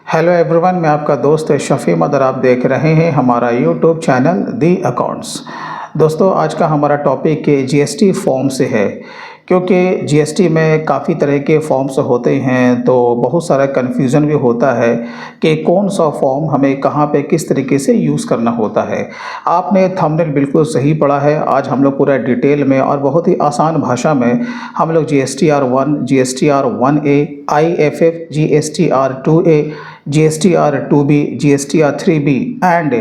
Hello everyone, मैं आपका दोस्त शफ़ी मदर। आप देख रहे हैं हमारा यूट्यूब चैनल दी अकाउंट्स। दोस्तों, आज का हमारा टॉपिक जीएसटी फॉर्म से है, क्योंकि जीएसटी में काफ़ी तरह के फॉर्म्स होते हैं तो बहुत सारा कन्फ्यूज़न भी होता है कि कौन सा फॉर्म हमें कहाँ पे किस तरीके से यूज़ करना होता है। आपने थंबनेल बिल्कुल सही पढ़ा है। आज हम लोग पूरा डिटेल में और बहुत ही आसान भाषा में हम लोग GSTR1, GSTR1A, IFF, GSTR2A, GSTR2B, GSTR3B and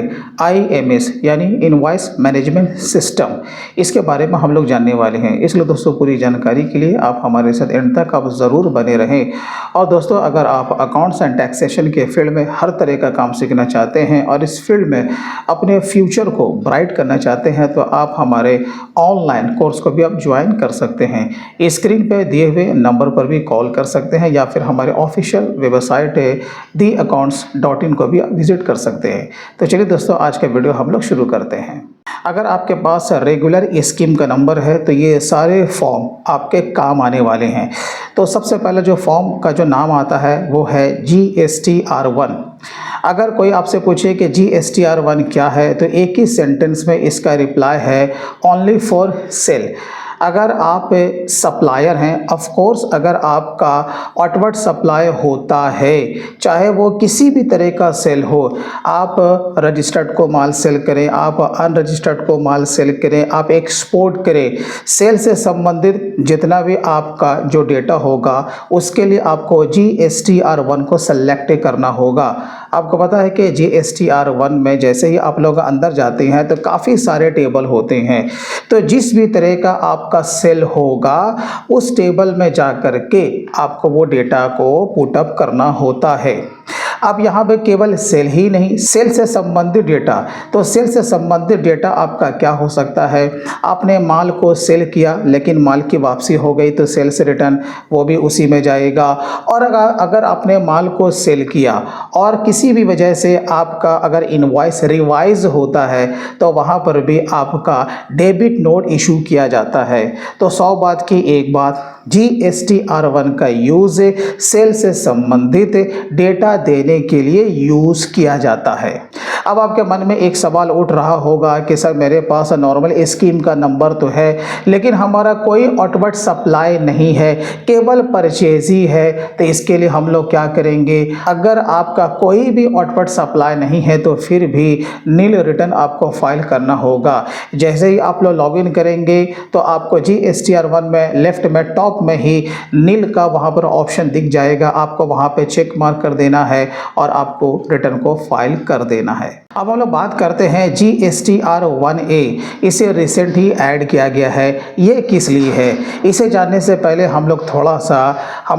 IMS यानी इनवॉइस मैनेजमेंट सिस्टम, इसके बारे में हम लोग जानने वाले हैं। इसलिए दोस्तों, पूरी जानकारी के लिए आप हमारे साथ एंड तक आप ज़रूर बने रहें। और दोस्तों, अगर आप अकाउंट्स एंड टैक्सेशन के फील्ड में हर तरह का काम सीखना चाहते हैं और इस फील्ड में अपने फ्यूचर को ब्राइट करना चाहते हैं तो आप हमारे ऑनलाइन कोर्स को भी आप ज्वाइन कर सकते हैं। स्क्रीन पर दिए हुए नंबर पर भी कॉल कर सकते हैं या फिर हमारे ऑफिशियल वेबसाइट है theaccounts.in को भी आप विजिट कर सकते हैं। तो चलिए दोस्तों, आज का वीडियो हम लोग शुरू करते हैं। अगर आपके पास रेगुलर स्कीम का नंबर है तो ये सारे फॉर्म आपके काम आने वाले हैं। तो सबसे पहले जो फॉर्म का जो नाम आता है वो है GSTR1। अगर कोई आपसे पूछे कि GSTR1 क्या है तो एक ही सेंटेंस में इसका रिप्लाई है ओनली फॉर सेल। अगर आप सप्लायर हैं, ऑफ कोर्स अगर आपका आउटवर्ड सप्लाई होता है, चाहे वो किसी भी तरह का सेल हो, आप रजिस्टर्ड को माल सेल करें, आप अनरजिस्टर्ड को माल सेल करें, आप एक्सपोर्ट करें, सेल से संबंधित जितना भी आपका जो डेटा होगा उसके लिए आपको GSTR1 को सेलेक्ट करना होगा। आपको पता है कि GSTR1 में जैसे ही आप लोग अंदर जाते हैं तो काफ़ी सारे टेबल होते हैं। तो जिस भी तरह का आपका सेल होगा उस टेबल में जा कर के आपको वो डेटा को पुटअप करना होता है। अब यहाँ पे केवल सेल ही नहीं, सेल से संबंधित डेटा, तो सेल से संबंधित डेटा आपका क्या हो सकता है? आपने माल को सेल किया लेकिन माल की वापसी हो गई तो सेल से रिटर्न वो भी उसी में जाएगा। और अगर आपने माल को सेल किया और किसी भी वजह से आपका अगर इनवॉइस रिवाइज होता है तो वहाँ पर भी आपका डेबिट नोट इशू किया जाता है। तो 100 बात की एक बात, GSTR1 का यूज़ सेल से संबंधित डेटा देने के लिए यूज़ किया जाता है। अब आपके मन में एक सवाल उठ रहा होगा कि सर, मेरे पास नॉर्मल स्कीम का नंबर तो है लेकिन हमारा कोई आउटवर्ड सप्लाई नहीं है, केवल परचेज ही है, तो इसके लिए हम लोग क्या करेंगे? अगर आपका कोई भी आउटवर्ड सप्लाई नहीं है तो फिर भी नील रिटर्न आपको फाइल करना होगा। जैसे ही आप लोग लॉगिन करेंगे तो आपको GSTR1 में लेफ्ट में टॉप में ही नील का वहां पर ऑप्शन दिख जाएगा। आपको वहां पे चेक मार्क कर देना है और आपको रिटर्न को फाइल कर देना है। अब हम लोग बात करते हैं GSTR1A। इसे रिसेंट ही ऐड किया गया है। ये किस लिए है, इसे जानने से पहले हम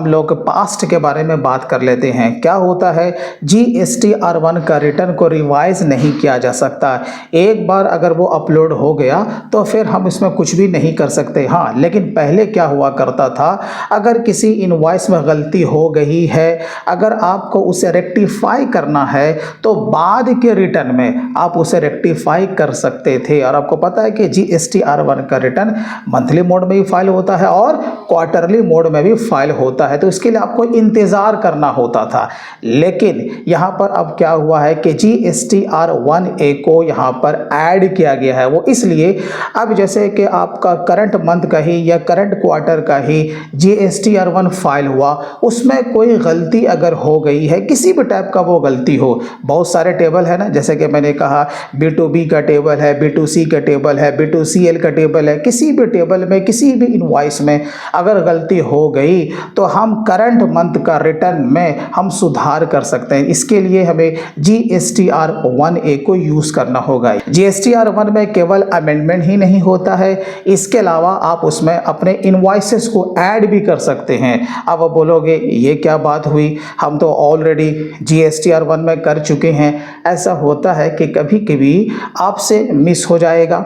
लोग पास्ट के बारे में बात कर लेते हैं। क्या होता है, GSTR1 का रिटर्न को रिवाइज नहीं किया जा सकता। एक बार अगर वो अपलोड हो गया तो फिर हम इसमें कुछ भी नहीं कर सकते। हाँ, लेकिन पहले क्या हुआ करता था, अगर किसी इनवॉइस में गलती हो गई है, अगर आपको उसे रेक्टिफाई करना है तो बाद के रिटर्न में आप उसे रेक्टिफाई कर सकते थे। और आपको पता है कि GSTR1 का रिटर्न मंथली मोड में भी फाइल होता है और क्वार्टरली मोड में भी फाइल होता है, तो इसके लिए आपको इंतजार करना होता था। लेकिन यहाँ पर अब क्या हुआ है कि GSTR1A को यहाँ पर ऐड किया गया है। वो इसलिए, अब जैसे कि आपका करंट मंथ का ही या करंट क्वार्टर का ही GSTR1 फाइल हुआ, उसमें कोई गलती अगर हो गई है, किसी भी टाइप का वो गलती हो, बहुत सारे टेबल है ना, जैसे कि मैंने कहा B2B का टेबल है, B2C का टेबल है, B2CL का टेबल है, किसी भी टेबल में किसी भी इनवॉइस में अगर गलती हो गई तो हम करंट मंथ का रिटर्न में हम सुधार कर सकते हैं। इसके लिए हमें GSTR1A को यूज़ करना होगा। GSTR1 में केवल अमेंडमेंट ही नहीं होता है, इसके अलावा आप उसमें अपने इनवॉइसेस को ऐड भी कर सकते हैं। अब आप बोलोगे ये क्या बात हुई, हम तो ऑलरेडी GSTR1 में कर चुके हैं। ऐसा होता है कि कभी कभी आपसे मिस हो जाएगा,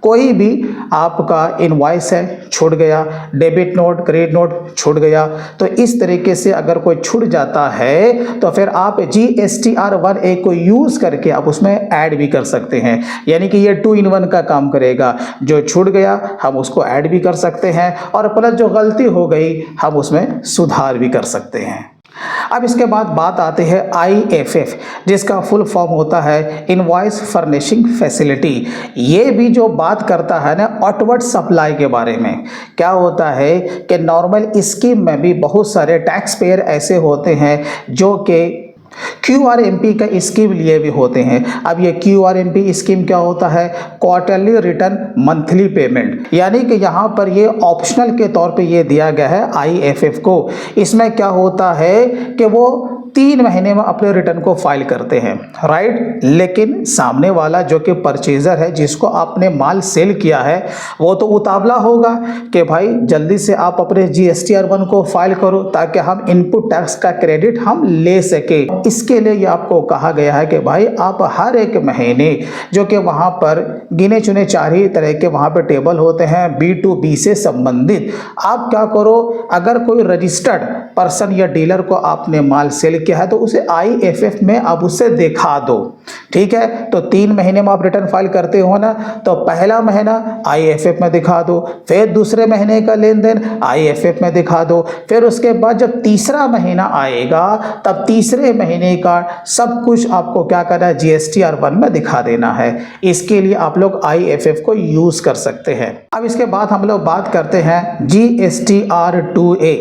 कोई भी आपका इनवॉइस है छूट गया, डेबिट नोट क्रेडिट नोट छूट गया, तो इस तरीके से अगर कोई छूट जाता है तो फिर आप GSTR1A को यूज़ करके आप उसमें ऐड भी कर सकते हैं। यानी कि ये 2 in 1 का काम करेगा। जो छूट गया हम उसको ऐड भी कर सकते हैं और प्लस जो गलती हो गई हम उसमें सुधार भी कर सकते हैं। अब इसके बाद बात आती है IFF, जिसका फुल फॉर्म होता है इनवॉइस फर्निशिंग फैसिलिटी। ये भी जो बात करता है ना आउटवर्ड सप्लाई के बारे में। क्या होता है कि नॉर्मल स्कीम में भी बहुत सारे टैक्स पेयर ऐसे होते हैं जो कि QRMP का स्कीम लिए भी होते हैं। अब ये QRMP स्कीम क्या होता है? क्वार्टरली रिटर्न मंथली पेमेंट, यानी कि यहाँ पर ये ऑप्शनल के तौर पे ये दिया गया है IFF को। इसमें क्या होता है कि वो 3 महीने में अपने रिटर्न को फाइल करते हैं, राइट। लेकिन सामने वाला जो कि परचेजर है, जिसको आपने माल सेल किया है, वो तो उतावला होगा कि भाई जल्दी से आप अपने GSTR1 को फाइल करो ताकि हम इनपुट टैक्स का क्रेडिट हम ले सके। इसके लिए ये आपको कहा गया है कि भाई आप हर एक महीने जो कि वहाँ पर गिने चुने 4 ही तरह के वहाँ पर टेबल होते हैं B2B से संबंधित, आप क्या करो, अगर कोई रजिस्टर्ड पर्सन या डीलर को आपने माल सेल किया है तो उसे IFF में आप उसे दिखा दो, ठीक है। तो 3 महीने में आप रिटर्न फाइल करते हो ना, तो पहला महीना IFF में दिखा दो, फिर दूसरे महीने का लेन देन IFF में दिखा दो, फिर उसके बाद जब तीसरा महीना आएगा तब तीसरे महीने का सब कुछ आपको क्या करना है, GSTR1 में दिखा देना है। इसके लिए आप लोग IFF को यूज कर सकते हैं। अब इसके बाद हम लोग बात करते हैं GSTR2A।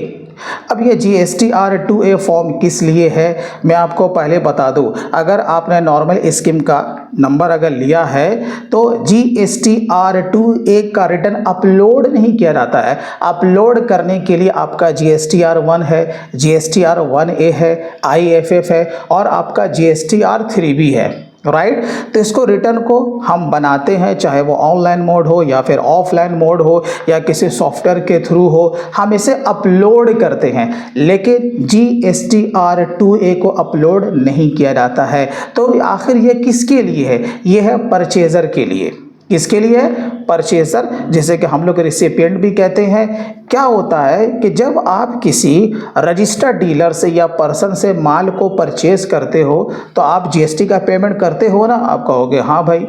अब ये GSTR2A फॉर्म किस लिए है, मैं आपको पहले बता दूं। अगर आपने नॉर्मल स्कीम का नंबर अगर लिया है तो GSTR2A का रिटर्न अपलोड नहीं किया जाता है। अपलोड करने के लिए आपका GSTR1 है, GSTR1A है, IFF है और आपका GSTR3 भी है, राइट। तो इसको रिटर्न को हम बनाते हैं, चाहे वो ऑनलाइन मोड हो या फिर ऑफलाइन मोड हो या किसी सॉफ्टवेयर के थ्रू हो, हम इसे अपलोड करते हैं। लेकिन GSTR2A को अपलोड नहीं किया जाता है। तो आखिर ये किसके लिए है? ये है परचेजर के लिए। किसके लिए? परचेजर, जिसे कि हम लोग रिसिपिएंट भी कहते हैं। क्या होता है कि जब आप किसी रजिस्टर्ड डीलर से या पर्सन से माल को परचेज करते हो तो आप GST का पेमेंट करते हो ना। आप कहोगे हाँ भाई,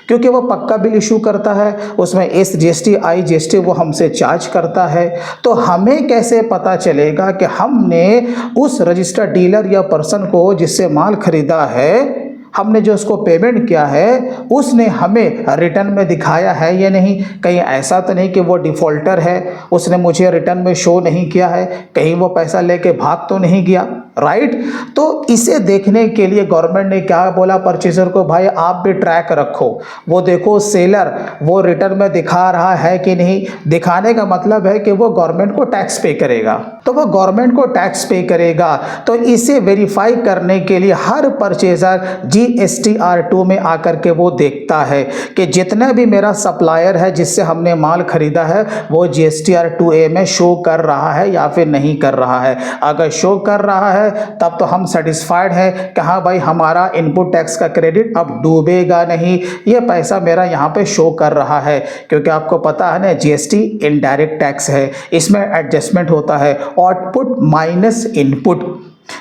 क्योंकि वो पक्का बिल इशू करता है, उसमें SGST IGST वो हमसे चार्ज करता है। तो हमें कैसे पता चलेगा कि हमने उस रजिस्टर्ड डीलर या पर्सन को जिससे माल खरीदा है, हमने जो उसको पेमेंट किया है, उसने हमें रिटर्न में दिखाया है या नहीं? कहीं ऐसा तो नहीं कि वो डिफ़ॉल्टर है, उसने मुझे रिटर्न में शो नहीं किया है, कहीं वो पैसा लेके भाग तो नहीं गया, राइट। तो इसे देखने के लिए गवर्नमेंट ने क्या बोला परचेजर को, भाई आप भी ट्रैक रखो, वो देखो सेलर वो रिटर्न में दिखा रहा है कि नहीं। दिखाने का मतलब है कि वो गवर्नमेंट को टैक्स पे करेगा, तो वो गवर्नमेंट को टैक्स पे करेगा। तो इसे वेरीफाई करने के लिए हर परचेजर GSTR2 में आकर के वो देखता है कि जितना भी मेरा सप्लायर है जिससे हमने माल खरीदा है वो GSTR2A में शो कर रहा है या फिर नहीं कर रहा है। अगर शो कर रहा है तब तो हम सेटिस्फाइड हैं कि हाँ भाई हमारा इनपुट टैक्स का क्रेडिट अब डूबेगा नहीं, ये पैसा मेरा यहाँ पे शो कर रहा है। क्योंकि आपको पता है ना GST इनडायरेक्ट टैक्स है, इसमें एडजस्टमेंट होता है आउटपुट माइनस इनपुट।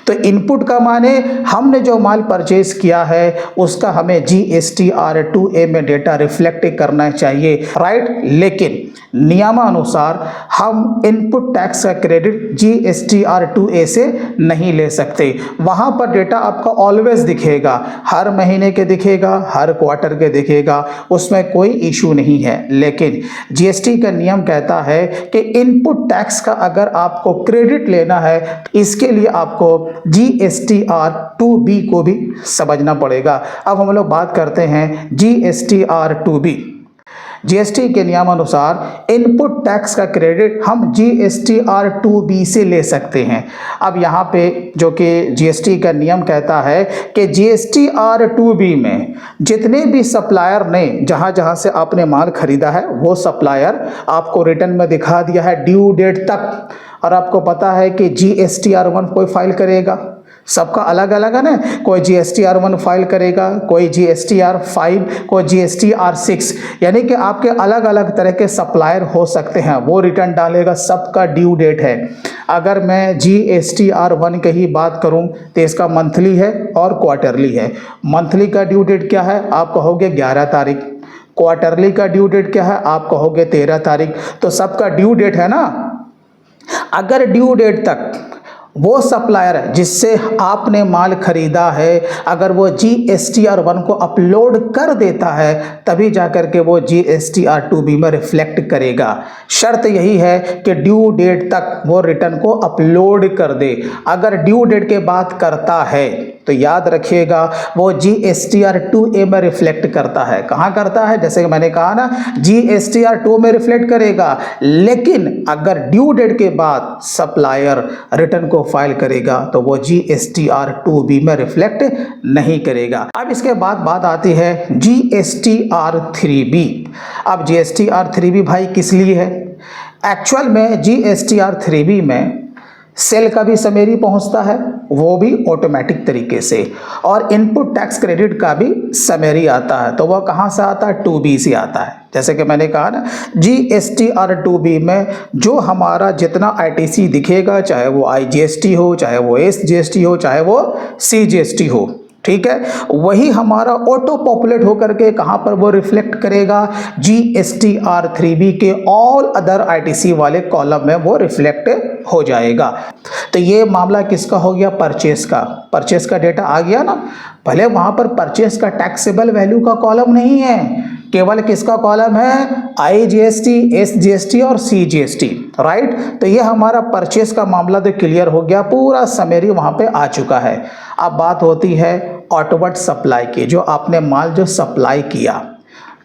तो इनपुट का माने हमने जो माल परचेज किया है उसका हमें GSTR2A में डेटा रिफ्लेक्ट करना चाहिए, राइट। लेकिन नियमानुसार हम इनपुट टैक्स का क्रेडिट GSTR2A से नहीं ले सकते। वहाँ पर डेटा आपका ऑलवेज दिखेगा, हर महीने के दिखेगा, हर क्वार्टर के दिखेगा, उसमें कोई इशू नहीं है। लेकिन GST का नियम कहता है कि इनपुट टैक्स का अगर आपको क्रेडिट लेना है, इसके लिए आपको GSTR2B को भी समझना पड़ेगा। अब हम लोग बात करते हैं GSTR2B। GST के नियमानुसार इनपुट टैक्स का क्रेडिट हम GSTR2B से ले सकते हैं। अब यहाँ पे जो कि GST का नियम कहता है कि GSTR2B में जितने भी सप्लायर ने जहाँ जहाँ से आपने माल खरीदा है वो सप्लायर आपको रिटर्न में दिखा दिया है ड्यू डेट तक। और आपको पता है कि GSTR1 कोई फाइल करेगा, सबका अलग अलग है ना, कोई GSTR1 फाइल करेगा, कोई GSTR5, कोई GSTR6, यानी कि आपके अलग अलग तरह के सप्लायर हो सकते हैं, वो रिटर्न डालेगा, सबका ड्यू डेट है। अगर मैं GSTR1 की ही बात करूं तो इसका मंथली है और क्वार्टरली है। मंथली का ड्यू डेट क्या है? आप कहोगे 11 तारीख। क्वार्टरली का ड्यू डेट क्या है? आप कहोगे 13 तारीख। तो सबका ड्यू डेट है ना। अगर ड्यू डेट तक वो सप्लायर जिससे आपने माल खरीदा है, अगर वो GSTR1 को अपलोड कर देता है तभी जाकर के वो GSTR2B में रिफ्लेक्ट करेगा। शर्त यही है कि ड्यू डेट तक वो रिटर्न को अपलोड कर दे। अगर ड्यू डेट के बाद करता है तो याद रखिएगा वो GSTR2A में रिफ्लेक्ट करता है। कहाँ करता है? जैसे कि मैंने कहा ना, GSTR2 में रिफ्लेक्ट करेगा, लेकिन अगर ड्यू डेट के बाद सप्लायर रिटर्न को फाइल करेगा तो वो GSTR2B में रिफ्लेक्ट नहीं करेगा। अब इसके बाद बात आती है GSTR3B। अब GSTR3B भाई किस लिए है? एक्चुअल में GSTR3B में सेल का भी समरी पहुंचता है, वो भी ऑटोमेटिक तरीके से, और इनपुट टैक्स क्रेडिट का भी समरी आता है। तो वह कहाँ से आता है? 2B से आता है। जैसे कि मैंने कहा ना, GSTR2B में जो हमारा जितना ITC दिखेगा, चाहे वो IGST हो, चाहे वो SGST हो, चाहे वो CGST हो, ठीक है, वही हमारा ऑटो पॉपुलेट होकर के कहां पर वो रिफ्लेक्ट करेगा? GSTR3B के ऑल अदर ITC वाले कॉलम में वो रिफ्लेक्ट हो जाएगा। तो ये मामला किसका हो गया? परचेस का। परचेस का डेटा आ गया ना। भले वहां पर परचेस का टैक्सेबल वैल्यू का कॉलम नहीं है, केवल किसका कॉलम है? IGST, SGST और CGST, राइट। तो ये हमारा परचेस का मामला तो क्लियर हो गया, पूरा समरी वहां पे आ चुका है। अब बात होती है आउटवर्ड सप्लाई की, जो आपने माल जो सप्लाई किया।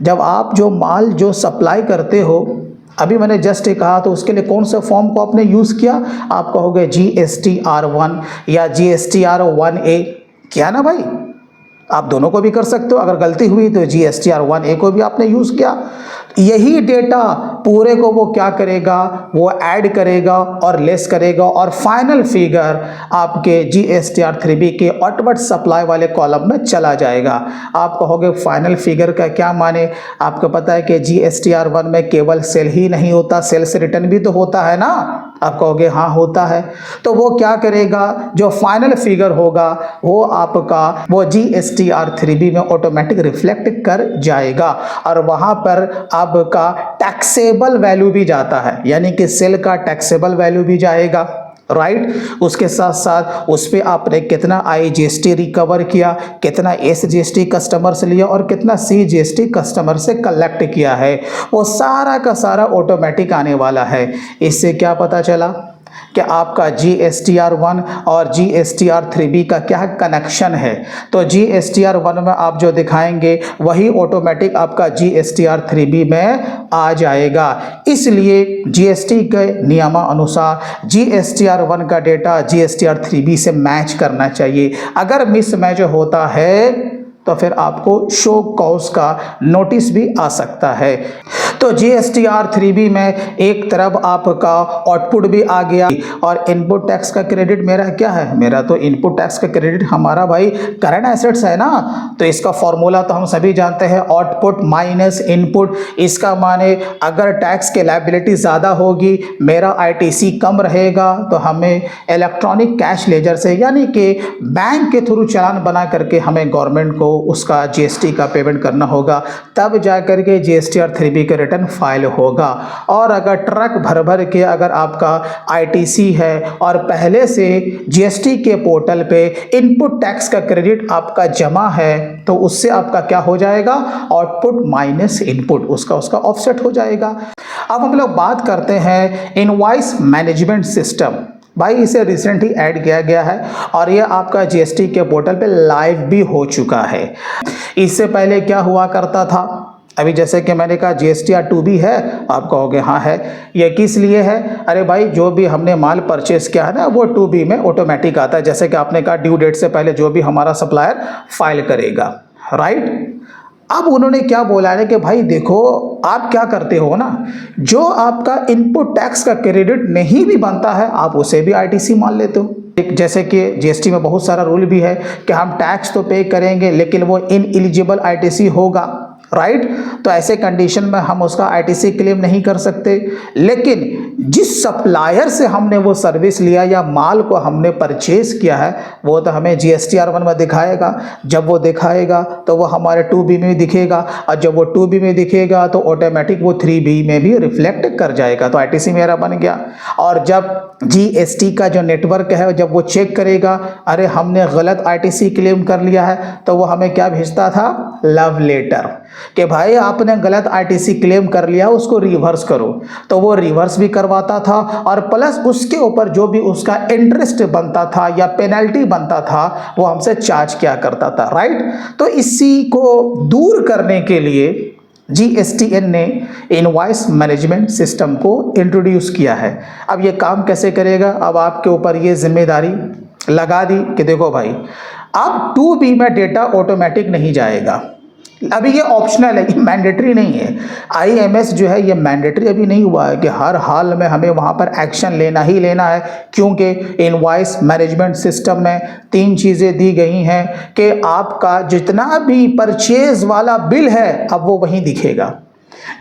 जब आप जो माल जो सप्लाई करते हो, अभी मैंने जस्ट कहा, तो उसके लिए कौन सा फॉर्म को आपने यूज़ किया? आप कहोगे GSTR1 या GSTR1A, किया ना भाई? आप दोनों को भी कर सकते हो। अगर गलती हुई तो GSTR1A को भी आपने यूज़ किया। यही डेटा पूरे को वो क्या करेगा? वो ऐड करेगा और लेस करेगा, और फाइनल फिगर आपके GSTR3B के आउटवर्ड सप्लाई वाले कॉलम में चला जाएगा। आप कहोगे फाइनल फिगर का क्या माने? आपको पता है कि GSTR1 में केवल सेल ही नहीं होता, सेल से रिटर्न भी तो होता है ना। आप कहोगे हाँ होता है। तो वो क्या करेगा? जो फाइनल फिगर होगा वो आपका वो GSTR3B में ऑटोमेटिक रिफ्लेक्ट कर जाएगा, और वहां पर आपका टैक्सेबल वैल्यू भी जाता है, यानी कि सेल का टैक्सेबल वैल्यू भी जाएगा, राइट। उसके साथ साथ उस पर आपने कितना IGST रिकवर किया, कितना SGST कस्टमर से लिया और कितना CGST कस्टमर से कलेक्ट किया है, वो सारा का सारा ऑटोमेटिक आने वाला है। इससे क्या पता चला कि आपका GSTR1 और GSTR3B का क्या कनेक्शन है? तो GSTR1 में आप जो दिखाएंगे वही ऑटोमेटिक आपका GSTR3B में आ जाएगा। इसलिए GST के नियमानुसार GSTR1 का डेटा GSTR3B से मैच करना चाहिए। अगर मिसमैच होता है तो फिर आपको शो कॉज का नोटिस भी आ सकता है। तो GSTR3B में एक तरफ आपका आउटपुट भी आ गया, और इनपुट टैक्स का क्रेडिट मेरा क्या है? मेरा तो इनपुट टैक्स का क्रेडिट हमारा भाई करंट एसेट्स है ना। तो इसका फॉर्मूला तो हम सभी जानते हैं, आउटपुट माइनस इनपुट। इसका माने अगर टैक्स के लायबिलिटी ज़्यादा होगी, मेरा ITC कम रहेगा, तो हमें इलेक्ट्रॉनिक कैश लेजर से, यानी कि बैंक के थ्रू चालान बना करके हमें गवर्नमेंट को उसका GST का पेमेंट करना होगा, तब जाकर के GSTR3B का रिटर्न फाइल होगा। और अगर ट्रक भर भर के अगर आपका ITC है और पहले से GST के पोर्टल पे इनपुट टैक्स का क्रेडिट आपका जमा है, तो उससे आपका क्या हो जाएगा? आउटपुट माइनस इनपुट, उसका ऑफसेट हो जाएगा। अब हम लोग बात करते हैं इनवॉइस मैनेजमेंट सिस्टम। भाई इसे रिसेंटली ऐड किया गया है और ये आपका GST के पोर्टल पे लाइव भी हो चुका है। इससे पहले क्या हुआ करता था? अभी जैसे कि मैंने कहा GSTR2B है, आप कहोगे हाँ है। ये किस लिए है? अरे भाई जो भी हमने माल परचेस किया है ना, वो 2B में ऑटोमेटिक आता है। जैसे कि आपने कहा ड्यू डेट से पहले जो भी हमारा सप्लायर फाइल करेगा, राइट। अब उन्होंने क्या बोला है कि भाई देखो, आप क्या करते हो ना, जो आपका इनपुट टैक्स का क्रेडिट नहीं भी बनता है, आप उसे भी ITC मान लेते हो। जैसे कि GST में बहुत सारा रूल भी है कि हम टैक्स तो पे करेंगे, लेकिन वो इनएलिजिबल ITC होगा, राइट। तो ऐसे कंडीशन में हम उसका ITC क्लेम नहीं कर सकते। लेकिन जिस सप्लायर से हमने वो सर्विस लिया या माल को हमने परचेज किया है, वो तो हमें GSTR1 में दिखाएगा। जब वो दिखाएगा तो वो हमारे 2B में दिखेगा, और जब वो 2B में दिखेगा तो ऑटोमेटिक वो 3B में भी रिफ्लेक्ट कर जाएगा। तो ITC मेरा बन गया। और जब जीएसटी का जो नेटवर्क है जब वो चेक करेगा, अरे हमने गलत आईटीसी क्लेम कर लिया है, तो वो हमें क्या भेजता था? लव लेटर, कि भाई आपने गलत आईटीसी क्लेम कर लिया, उसको रिवर्स करो। तो वो रिवर्स भी करवाता था और प्लस उसके ऊपर जो भी उसका इंटरेस्ट बनता था या पेनल्टी बनता था वो हमसे चार्ज किया करता था, राइट। तो इसी को दूर करने के लिए जीएसटीएन ने इनवॉइस मैनेजमेंट सिस्टम को इंट्रोड्यूस किया है। अब ये काम कैसे करेगा? अब आपके ऊपर ये जिम्मेदारी लगा दी कि देखो भाई, अब 2B में डेटा ऑटोमेटिक नहीं जाएगा। अभी ये ऑप्शनल है, ये मैंडेटरी नहीं है। आईएमएस जो है ये मैंडेटरी अभी नहीं हुआ है कि हर हाल में हमें वहाँ पर एक्शन लेना ही लेना है, क्योंकि इनवॉइस मैनेजमेंट सिस्टम में 3 चीज़ें दी गई हैं कि आपका जितना भी परचेज वाला बिल है अब वो वहीं दिखेगा,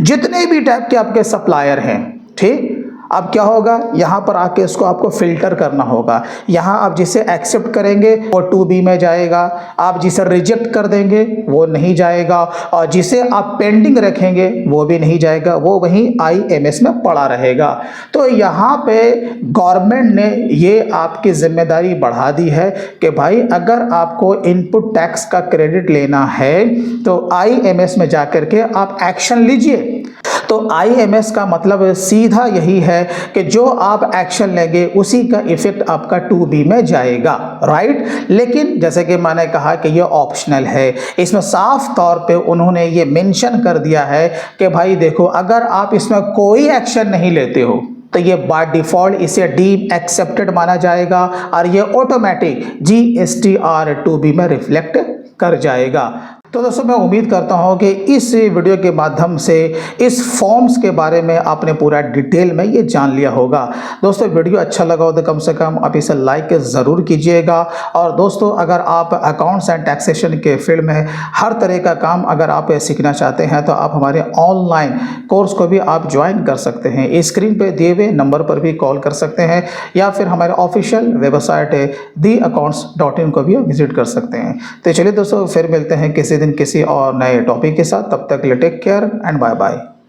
जितने भी टाइप के आपके सप्लायर हैं, ठीक। अब क्या होगा, यहाँ पर आके इसको आपको फिल्टर करना होगा। यहाँ आप जिसे एक्सेप्ट करेंगे वो 2B में जाएगा, आप जिसे रिजेक्ट कर देंगे वो नहीं जाएगा, और जिसे आप पेंडिंग रखेंगे वो भी नहीं जाएगा, वो वहीं आईएमएस में पड़ा रहेगा। तो यहाँ पे गवर्नमेंट ने ये आपकी जिम्मेदारी बढ़ा दी है कि भाई अगर आपको इनपुट टैक्स का क्रेडिट लेना है तो आईएमएस में जाकर के आप एक्शन लीजिए। तो आईएमएस का मतलब सीधा यही है कि जो आप एक्शन लेंगे उसी का इफेक्ट आपका 2B में जाएगा, राइट। लेकिन जैसे कि मैंने कहा कि ये ऑप्शनल है, इसमें साफ तौर पे उन्होंने ये मेंशन कर दिया है कि भाई देखो, अगर आप इसमें कोई एक्शन नहीं लेते हो तो ये बाय डिफॉल्ट इसे डीम एक्सेप्टेड माना जाएगा और ये ऑटोमेटिक जीएसटीआर 2B में रिफ्लेक्ट कर जाएगा। तो दोस्तों मैं उम्मीद करता हूं कि इस वीडियो के माध्यम से इस फॉर्म्स के बारे में आपने पूरा डिटेल में ये जान लिया होगा। दोस्तों वीडियो अच्छा लगा हो तो कम से कम आप इसे लाइक ज़रूर कीजिएगा। और दोस्तों अगर आप अकाउंट्स एंड टैक्सेशन के फील्ड में हर तरह का काम अगर आप सीखना चाहते हैं तो आप हमारे ऑनलाइन कोर्स को भी आप ज्वाइन कर सकते हैं। स्क्रीन पर दिए हुए नंबर पर भी कॉल कर सकते हैं या फिर हमारे ऑफिशियल वेबसाइट है theaccounts.in को भी विजिट कर सकते हैं। तो चलिए दोस्तों फिर मिलते हैं किसी दिन किसी और नए टॉपिक के साथ। तब तक के लिए take care and bye bye.